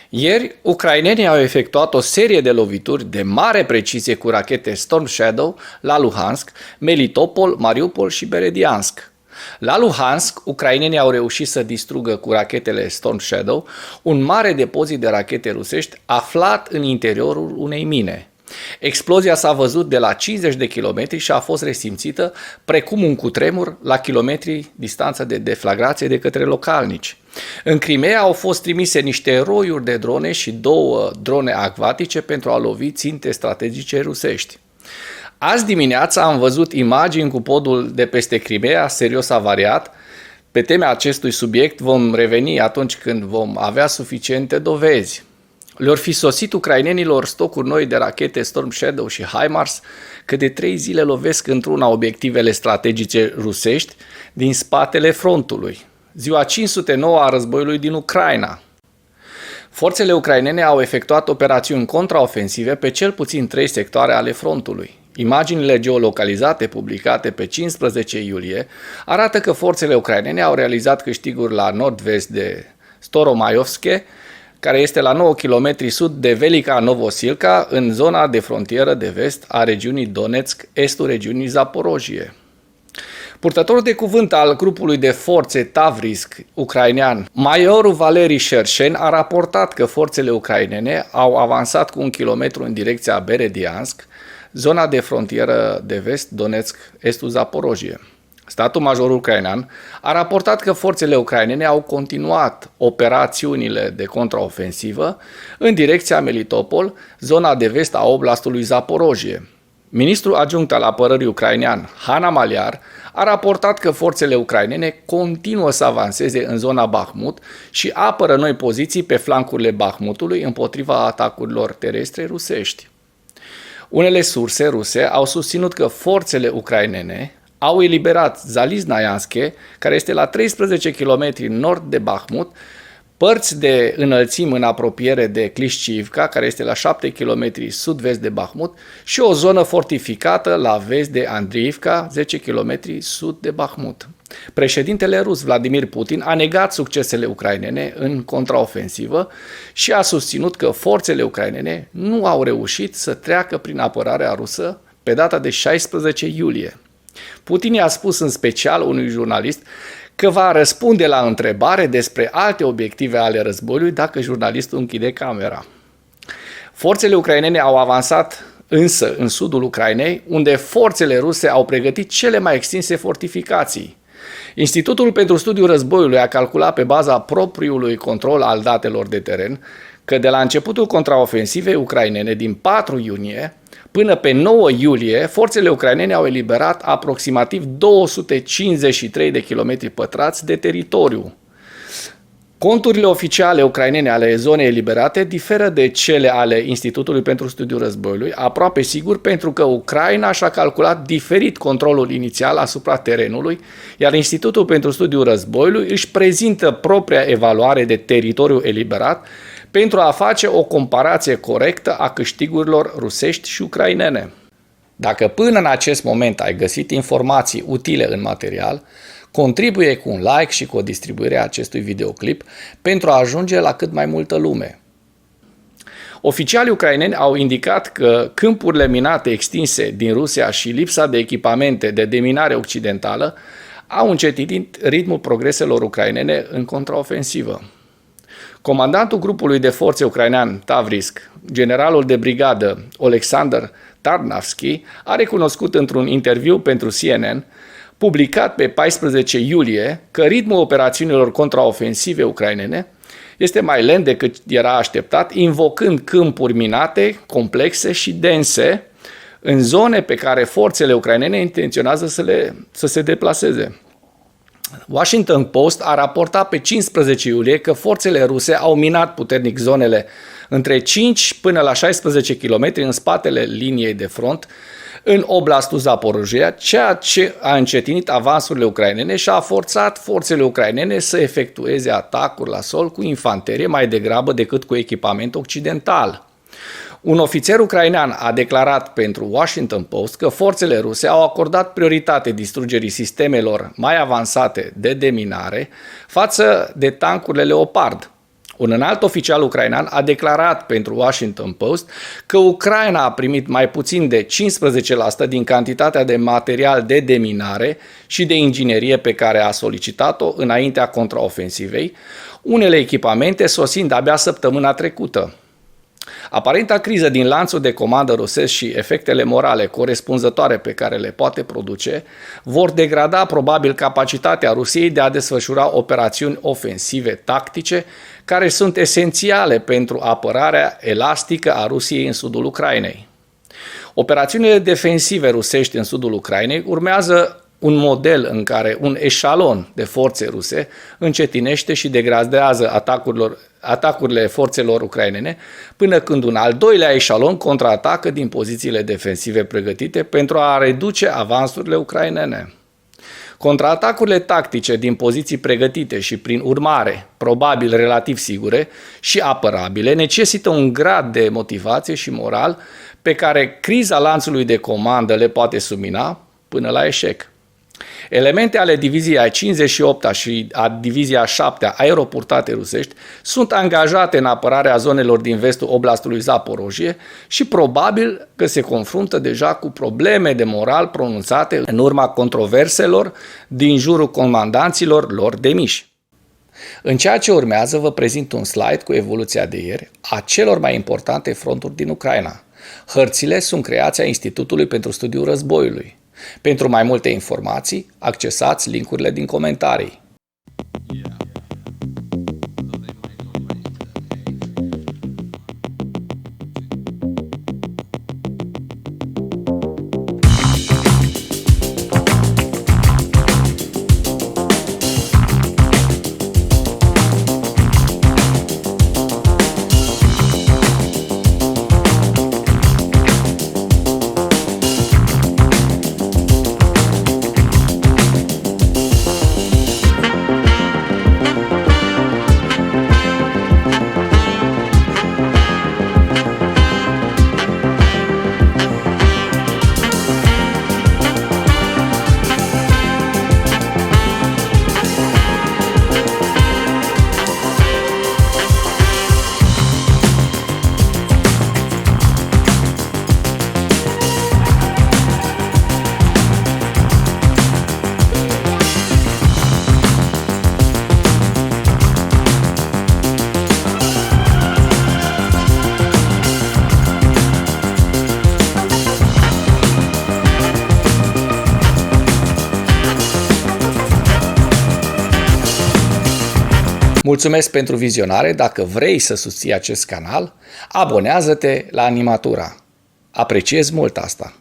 Ieri, ucrainenii au efectuat o serie de lovituri de mare precizie cu rachete Storm Shadow la Luhansk, Melitopol, Mariupol și Berediansk. La Luhansk, ucrainenii au reușit să distrugă cu rachetele Storm Shadow un mare depozit de rachete rusești aflat în interiorul unei mine. Explozia s-a văzut de la 50 de kilometri și a fost resimțită precum un cutremur la kilometri distanță de deflagrație de către localnici. În Crimea au fost trimise niște roiuri de drone și 2 drone acvatice pentru a lovi ținte strategice rusești. Azi dimineața am văzut imagini cu podul de peste Crimea serios avariat. Pe tema acestui subiect vom reveni atunci când vom avea suficiente dovezi. Le-or fi sosit ucrainenilor stocuri noi de rachete Storm Shadow și HIMARS, că de 3 zile lovesc într-una obiectivele strategice rusești din spatele frontului. Ziua 509 a războiului din Ucraina. Forțele ucrainene au efectuat operațiuni contraofensive pe cel puțin 3 sectoare ale frontului. Imaginile geolocalizate publicate pe 15 iulie arată că forțele ucrainene au realizat câștiguri la nord-vest de Storomaiovske, care este la 9 km sud de Velika Novosilka, în zona de frontieră de vest a regiunii Donetsk, estul regiunii Zaporojie. Purtătorul de cuvânt al grupului de forțe Tavrisk ucrainean, majorul Valeri Șerșen, a raportat că forțele ucrainene au avansat cu 1 kilometru în direcția Berediansk, zona de frontieră de vest Donetsk, estul Zaporojie. Statul major ucrainean a raportat că forțele ucrainene au continuat operațiunile de contraofensivă în direcția Melitopol, zona de vest a oblastului Zaporojie. Ministrul adjunct al apărării ucrainean, Hanna Maliar, a raportat că forțele ucrainene continuă să avanseze în zona Bahmut și apără noi poziții pe flancurile Bahmutului împotriva atacurilor terestre rusești. Unele surse ruse au susținut că forțele ucrainene au eliberat Zaliznayanske, care este la 13 km nord de Bahmut, părți de înălțimi în apropiere de Klishchiivka, care este la 7 km sud-vest de Bahmut, și o zonă fortificată la vest de Andriivka, 10 km sud de Bahmut. Președintele rus Vladimir Putin a negat succesele ucrainene în contraofensivă și a susținut că forțele ucrainene nu au reușit să treacă prin apărarea rusă pe data de 16 iulie. Putin i-a spus în special unui jurnalist că va răspunde la întrebare despre alte obiective ale războiului dacă jurnalistul închide camera. Forțele ucrainene au avansat însă în sudul Ucrainei, unde forțele ruse au pregătit cele mai extinse fortificații. Institutul pentru Studiul Războiului a calculat pe baza propriului control al datelor de teren că de la începutul contraofensivei ucrainene din 4 iunie până pe 9 iulie, forțele ucrainene au eliberat aproximativ 253 de kilometri pătrați de teritoriu. Conturile oficiale ucrainene ale zonei eliberate diferă de cele ale Institutului pentru Studiul Războiului, aproape sigur pentru că Ucraina și-a calculat diferit controlul inițial asupra terenului, iar Institutul pentru Studiul Războiului își prezintă propria evaluare de teritoriu eliberat pentru a face o comparație corectă a câștigurilor rusești și ucrainene. Dacă până în acest moment ai găsit informații utile în material, contribuie cu un like și cu o distribuire a acestui videoclip pentru a ajunge la cât mai multă lume. Oficialii ucraineni au indicat că câmpurile minate extinse din Rusia și lipsa de echipamente de deminare occidentală au încetinit ritmul progreselor ucrainene în contraofensivă. Comandantul grupului de forțe ucrainean Tavrisk, generalul de brigadă Oleksandr Tarnavski, a recunoscut într-un interviu pentru CNN, publicat pe 14 iulie, că ritmul operațiunilor contraofensive ucrainene este mai lent decât era așteptat, invocând câmpuri minate, complexe și dense în zone pe care forțele ucrainene intenționează să se deplaseze. Washington Post a raportat pe 15 iulie că forțele ruse au minat puternic zonele între 5 până la 16 km în spatele liniei de front în oblastul Zaporojia, ceea ce a încetinit avansurile ucrainene și a forțat forțele ucrainene să efectueze atacuri la sol cu infanterie mai degrabă decât cu echipament occidental. Un ofițer ucrainean a declarat pentru Washington Post că forțele ruse au acordat prioritate distrugerii sistemelor mai avansate de deminare față de tancurile Leopard. Un înalt oficial ucrainean a declarat pentru Washington Post că Ucraina a primit mai puțin de 15% din cantitatea de material de deminare și de inginerie pe care a solicitat-o înaintea contraofensivei, unele echipamente sosind abia săptămâna trecută. Aparenta criză din lanțul de comandă rusesc și efectele morale corespunzătoare pe care le poate produce vor degrada probabil capacitatea Rusiei de a desfășura operațiuni ofensive tactice care sunt esențiale pentru apărarea elastică a Rusiei în sudul Ucrainei. Operațiunile defensive rusești în sudul Ucrainei urmează un model în care un eșalon de forțe ruse încetinește și degradează atacurile forțelor ucrainene, până când un al doilea eșalon contraatacă din pozițiile defensive pregătite pentru a reduce avansurile ucrainene. Contraatacurile tactice din poziții pregătite și, prin urmare, probabil relativ sigure și apărabile, necesită un grad de motivație și moral pe care criza lanțului de comandă le poate submina până la eșec. Elemente ale diviziei 58-a și a divizia 7-a aeroportate rusești sunt angajate în apărarea zonelor din vestul oblastului Zaporojie și probabil că se confruntă deja cu probleme de moral pronunțate în urma controverselor din jurul comandanților lor demiși. În ceea ce urmează vă prezint un slide cu evoluția de ieri a celor mai importante fronturi din Ucraina. Hărțile sunt creația Institutului pentru Studiul Războiului. Pentru mai multe informații, accesați linkurile din comentarii. Mulțumesc pentru vizionare. Dacă vrei să susții acest canal, abonează-te la Animatura. Apreciez mult asta.